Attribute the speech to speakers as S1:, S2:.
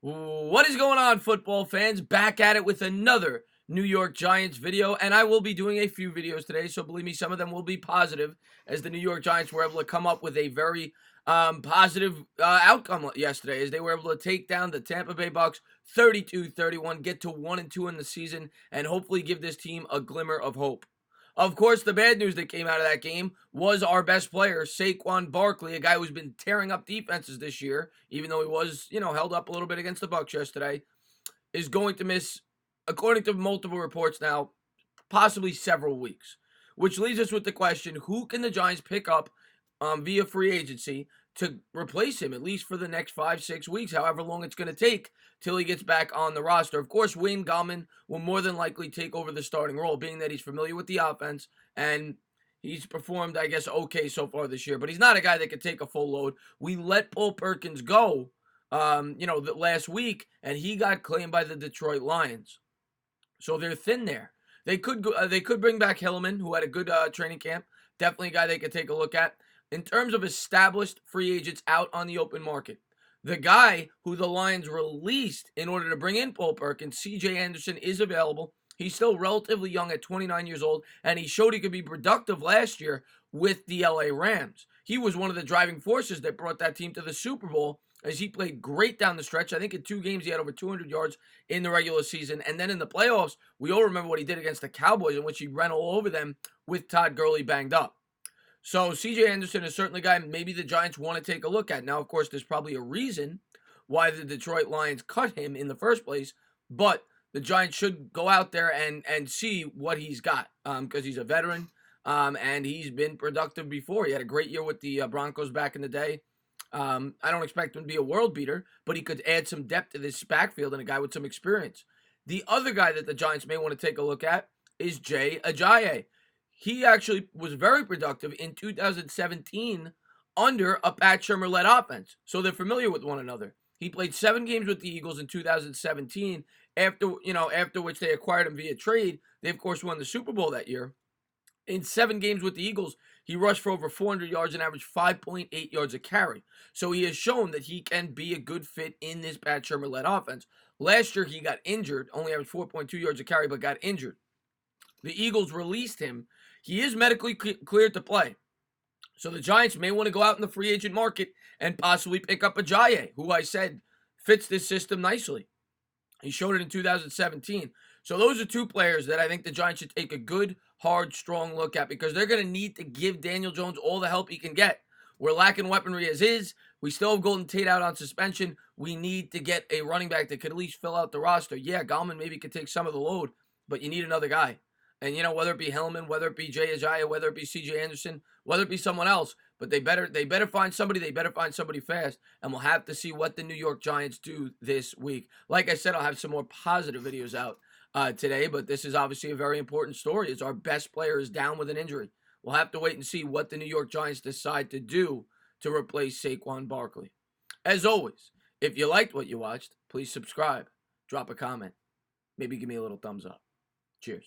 S1: What is going on, football fans? Back at it with another New York Giants video, and I will be doing a few videos today, so believe me, some of them will be positive, as the New York Giants were able to come up with a very positive outcome yesterday, as they were able to take down the Tampa Bay Bucks 32-31, get to 1-2 in the season, and hopefully give this team a glimmer of hope. Of course, the bad news that came out of that game was our best player, Saquon Barkley, a guy who's been tearing up defenses this year, even though he was, held up a little bit against the Bucks yesterday, is going to miss, according to multiple reports now, possibly several weeks. Which leaves us with the question, who can the Giants pick up via free agency to replace him, at least for the next 5-6 weeks, however long it's going to take till he gets back on the roster. Of course, Wayne Gallman will more than likely take over the starting role, being that he's familiar with the offense, and he's performed, I guess, okay so far this year. But he's not a guy that could take a full load. We let Paul Perkins go, the last week, and he got claimed by the Detroit Lions. So they're thin there. They could bring back Hillman, who had a good training camp. Definitely a guy they could take a look at. In terms of established free agents out on the open market, the guy who the Lions released in order to bring in Paul Perkins, CJ Anderson, is available. He's still relatively young at 29 years old, and he showed he could be productive last year with the LA Rams. He was one of the driving forces that brought that team to the Super Bowl, as he played great down the stretch. I think in 2 games he had over 200 yards in the regular season. And then in the playoffs, we all remember what he did against the Cowboys, in which he ran all over them with Todd Gurley banged up. So CJ Anderson is certainly a guy maybe the Giants want to take a look at. Now, of course, there's probably a reason why the Detroit Lions cut him in the first place, but the Giants should go out there and see what he's got, because he's a veteran, and he's been productive before. He had a great year with the Broncos back in the day. I don't expect him to be a world beater, but he could add some depth to this backfield and a guy with some experience. The other guy that the Giants may want to take a look at is Ajayi. He actually was very productive in 2017 under a Pat Shurmur-led offense. So they're familiar with one another. He played 7 games with the Eagles in 2017, after which they acquired him via trade. They, of course, won the Super Bowl that year. In 7 games with the Eagles, he rushed for over 400 yards and averaged 5.8 yards a carry. So he has shown that he can be a good fit in this Pat Shurmur-led offense. Last year, he got injured, only averaged 4.2 yards a carry, but got injured. The Eagles released him. He is medically cleared to play. So the Giants may want to go out in the free agent market and possibly pick up Ajayi, who I said fits this system nicely. He showed it in 2017. So those are 2 players that I think the Giants should take a good, hard, strong look at, because they're going to need to give Daniel Jones all the help he can get. We're lacking weaponry as is. We still have Golden Tate out on suspension. We need to get a running back that could at least fill out the roster. Yeah, Gallman maybe could take some of the load, but you need another guy. And, whether it be Hillman, whether it be Ajayi, whether it be CJ Anderson, whether it be someone else, but they better find somebody. They better find somebody fast. And we'll have to see what the New York Giants do this week. Like I said, I'll have some more positive videos out today, but this is obviously a very important story, as our best player is down with an injury. We'll have to wait and see what the New York Giants decide to do to replace Saquon Barkley. As always, if you liked what you watched, please subscribe, drop a comment, maybe give me a little thumbs up. Cheers.